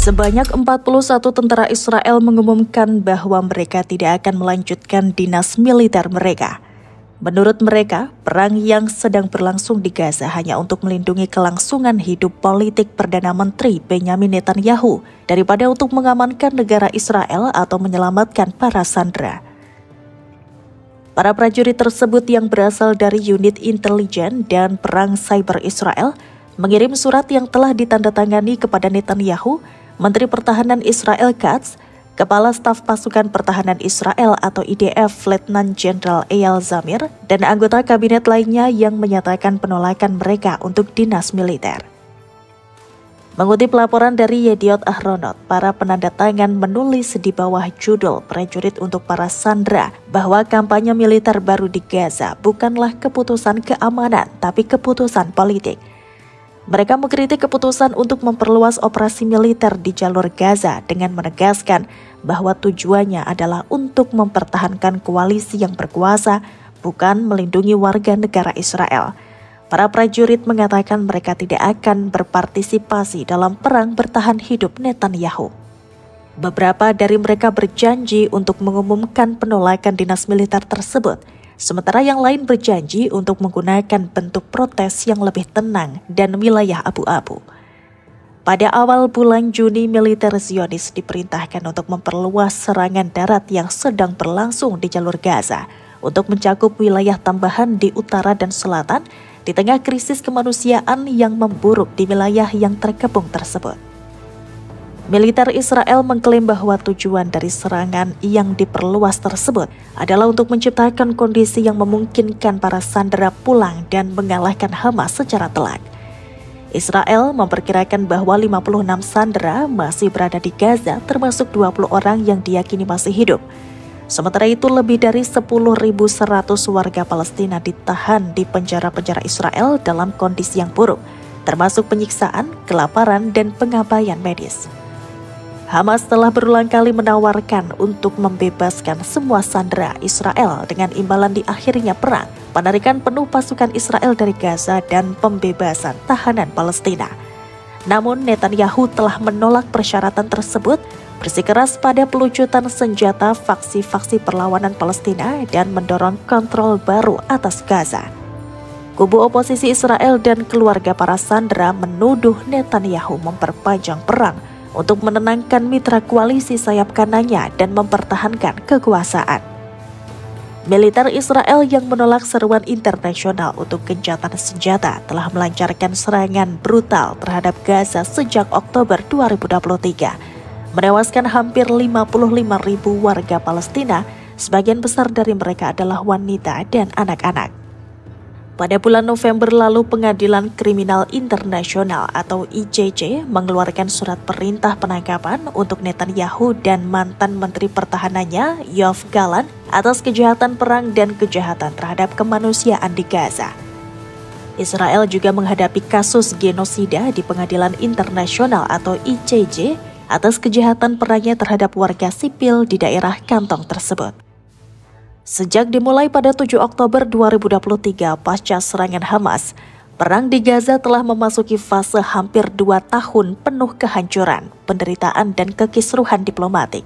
Sebanyak 41 tentara Israel mengumumkan bahwa mereka tidak akan melanjutkan dinas militer mereka. Menurut mereka, perang yang sedang berlangsung di Gaza hanya untuk melindungi kelangsungan hidup politik Perdana Menteri Benyamin Netanyahu daripada untuk mengamankan negara Israel atau menyelamatkan para sandera. Para prajurit tersebut yang berasal dari unit intelijen dan perang cyber Israel mengirim surat yang telah ditandatangani kepada Netanyahu, Menteri Pertahanan Israel Katz, Kepala Staf Pasukan Pertahanan Israel atau IDF Letnan Jenderal Eyal Zamir, dan anggota kabinet lainnya yang menyatakan penolakan mereka untuk dinas militer. Mengutip laporan dari Yediot Ahronot, para penandatangan menulis di bawah judul prajurit untuk para sandera bahwa kampanye militer baru di Gaza bukanlah keputusan keamanan tapi keputusan politik. Mereka mengkritik keputusan untuk memperluas operasi militer di jalur Gaza dengan menegaskan bahwa tujuannya adalah untuk mempertahankan koalisi yang berkuasa, bukan melindungi warga negara Israel. Para prajurit mengatakan mereka tidak akan berpartisipasi dalam perang bertahan hidup Netanyahu. Beberapa dari mereka berjanji untuk mengumumkan penolakan dinas militer tersebut, sementara yang lain berjanji untuk menggunakan bentuk protes yang lebih tenang dan wilayah abu-abu. Pada awal bulan Juni, militer Zionis diperintahkan untuk memperluas serangan darat yang sedang berlangsung di jalur Gaza untuk mencakup wilayah tambahan di utara dan selatan di tengah krisis kemanusiaan yang memburuk di wilayah yang terkepung tersebut. Militer Israel mengklaim bahwa tujuan dari serangan yang diperluas tersebut adalah untuk menciptakan kondisi yang memungkinkan para sandera pulang dan mengalahkan Hamas secara telak. Israel memperkirakan bahwa 56 sandera masih berada di Gaza, termasuk 20 orang yang diyakini masih hidup. Sementara itu, lebih dari 10.100 warga Palestina ditahan di penjara-penjara Israel dalam kondisi yang buruk, termasuk penyiksaan, kelaparan, dan pengabaian medis. Hamas telah berulang kali menawarkan untuk membebaskan semua sandera Israel dengan imbalan di akhirnya perang, penarikan penuh pasukan Israel dari Gaza, dan pembebasan tahanan Palestina. Namun Netanyahu telah menolak persyaratan tersebut, bersikeras pada pelucutan senjata faksi-faksi perlawanan Palestina dan mendorong kontrol baru atas Gaza. Kubu oposisi Israel dan keluarga para sandera menuduh Netanyahu memperpanjang perang untuk menenangkan mitra koalisi sayap kanannya dan mempertahankan kekuasaan. Militer Israel yang menolak seruan internasional untuk gencatan senjata telah melancarkan serangan brutal terhadap Gaza sejak Oktober 2023, menewaskan hampir 55.000 warga Palestina, sebagian besar dari mereka adalah wanita dan anak-anak. Pada bulan November lalu, Pengadilan Kriminal Internasional atau ICC mengeluarkan surat perintah penangkapan untuk Netanyahu dan mantan Menteri Pertahanannya Yoav Gallant atas kejahatan perang dan kejahatan terhadap kemanusiaan di Gaza. Israel juga menghadapi kasus genosida di Pengadilan Internasional atau ICJ atas kejahatan perangnya terhadap warga sipil di daerah kantong tersebut. Sejak dimulai pada 7 Oktober 2023 pasca serangan Hamas, perang di Gaza telah memasuki fase hampir 2 tahun penuh kehancuran, penderitaan, dan kekisruhan diplomatik.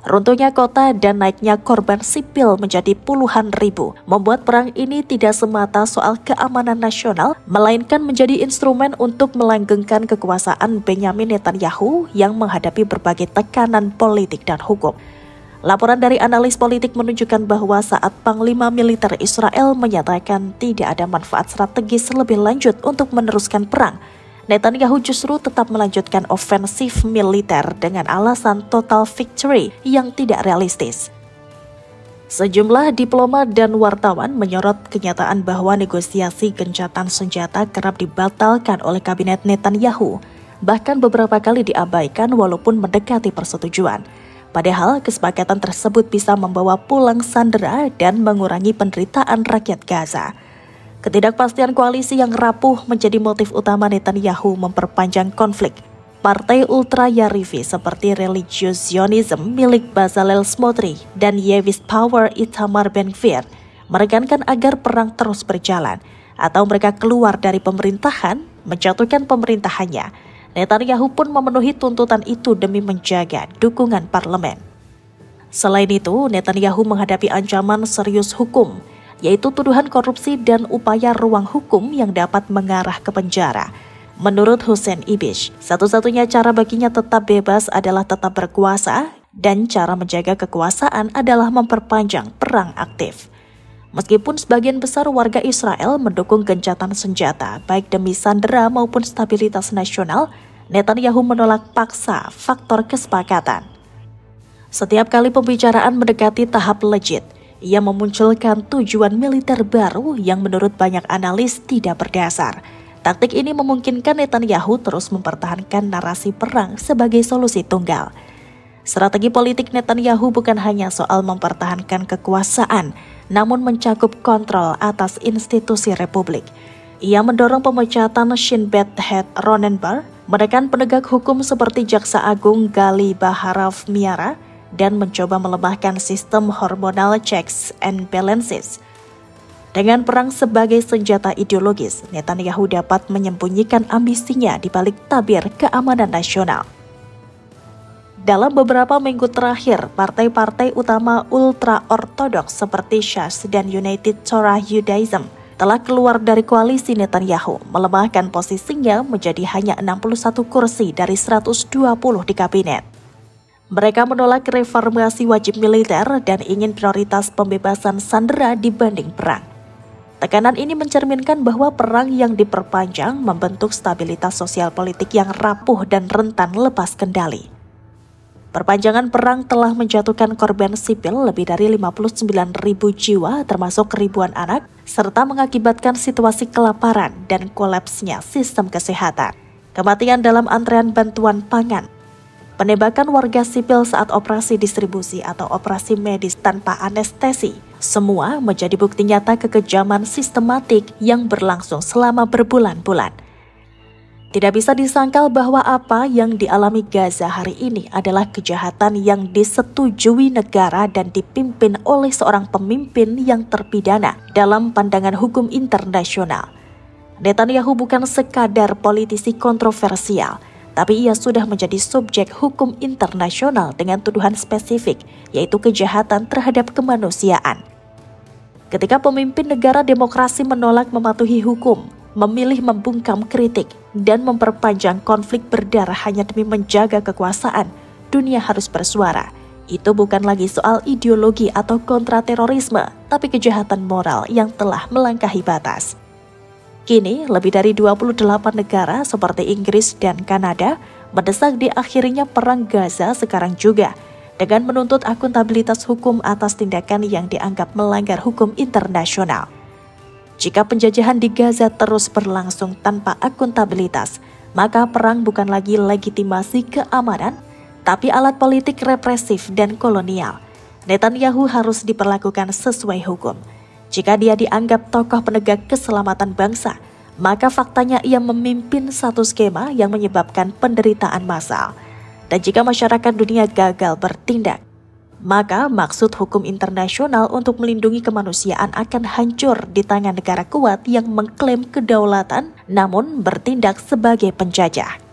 Runtuhnya kota dan naiknya korban sipil menjadi puluhan ribu, membuat perang ini tidak semata soal keamanan nasional, melainkan menjadi instrumen untuk melanggengkan kekuasaan Benyamin Netanyahu yang menghadapi berbagai tekanan politik dan hukum. Laporan dari analis politik menunjukkan bahwa saat Panglima Militer Israel menyatakan tidak ada manfaat strategis lebih lanjut untuk meneruskan perang, Netanyahu justru tetap melanjutkan ofensif militer dengan alasan total victory yang tidak realistis. Sejumlah diplomat dan wartawan menyorot kenyataan bahwa negosiasi gencatan senjata kerap dibatalkan oleh kabinet Netanyahu, bahkan beberapa kali diabaikan walaupun mendekati persetujuan. Padahal kesepakatan tersebut bisa membawa pulang sandera dan mengurangi penderitaan rakyat Gaza. Ketidakpastian koalisi yang rapuh menjadi motif utama Netanyahu memperpanjang konflik. Partai ultra Yarivi seperti Religious Zionism milik Bezalel Smotrich dan Yevist Power Itamar Ben-Gvir menekankan agar perang terus berjalan atau mereka keluar dari pemerintahan, menjatuhkan pemerintahannya. Netanyahu pun memenuhi tuntutan itu demi menjaga dukungan parlemen. Selain itu, Netanyahu menghadapi ancaman serius hukum, yaitu tuduhan korupsi dan upaya ruang hukum yang dapat mengarah ke penjara. Menurut Hussein Ibish, satu-satunya cara baginya tetap bebas adalah tetap berkuasa, dan cara menjaga kekuasaan adalah memperpanjang perang aktif. Meskipun sebagian besar warga Israel mendukung gencatan senjata, baik demi sandera maupun stabilitas nasional, Netanyahu menolak paksa faktor kesepakatan. Setiap kali pembicaraan mendekati tahap legit, ia memunculkan tujuan militer baru yang menurut banyak analis tidak berdasar. Taktik ini memungkinkan Netanyahu terus mempertahankan narasi perang sebagai solusi tunggal. Strategi politik Netanyahu bukan hanya soal mempertahankan kekuasaan, namun mencakup kontrol atas institusi republik. Ia mendorong pemecatan Shin Bet head Ronen Bar, menekan penegak hukum seperti Jaksa Agung Gali Baharav Miara, dan mencoba melemahkan sistem hormonal checks and balances. Dengan perang sebagai senjata ideologis, Netanyahu dapat menyembunyikan ambisinya di balik tabir keamanan nasional. Dalam beberapa minggu terakhir, partai-partai utama ultra-ortodoks seperti Shas dan United Torah Judaism telah keluar dari koalisi Netanyahu, melemahkan posisinya menjadi hanya 61 kursi dari 120 di kabinet. Mereka menolak reformasi wajib militer dan ingin prioritas pembebasan sandera dibanding perang. Tekanan ini mencerminkan bahwa perang yang diperpanjang membentuk stabilitas sosial politik yang rapuh dan rentan lepas kendali. Perpanjangan perang telah menjatuhkan korban sipil lebih dari 59.000 jiwa termasuk ribuan anak, serta mengakibatkan situasi kelaparan dan kolapsnya sistem kesehatan. Kematian dalam antrean bantuan pangan, penembakan warga sipil saat operasi distribusi atau operasi medis tanpa anestesi, semua menjadi bukti nyata kekejaman sistematik yang berlangsung selama berbulan-bulan. Tidak bisa disangkal bahwa apa yang dialami Gaza hari ini adalah kejahatan yang disetujui negara dan dipimpin oleh seorang pemimpin yang terpidana dalam pandangan hukum internasional. Netanyahu bukan sekadar politisi kontroversial, tapi ia sudah menjadi subjek hukum internasional dengan tuduhan spesifik, yaitu kejahatan terhadap kemanusiaan. Ketika pemimpin negara demokrasi menolak mematuhi hukum, memilih membungkam kritik, dan memperpanjang konflik berdarah hanya demi menjaga kekuasaan, dunia harus bersuara. Itu bukan lagi soal ideologi atau kontraterorisme, tapi kejahatan moral yang telah melangkahi batas. Kini, lebih dari 28 negara seperti Inggris dan Kanada mendesak diakhirinya perang Gaza sekarang juga, dengan menuntut akuntabilitas hukum atas tindakan yang dianggap melanggar hukum internasional. Jika penjajahan di Gaza terus berlangsung tanpa akuntabilitas, maka perang bukan lagi legitimasi keamanan, tapi alat politik represif dan kolonial. Netanyahu harus diperlakukan sesuai hukum. Jika dia dianggap tokoh penegak keselamatan bangsa, maka faktanya ia memimpin satu skema yang menyebabkan penderitaan massal. Dan jika masyarakat dunia gagal bertindak, maka maksud hukum internasional untuk melindungi kemanusiaan akan hancur di tangan negara kuat yang mengklaim kedaulatan namun bertindak sebagai penjajah.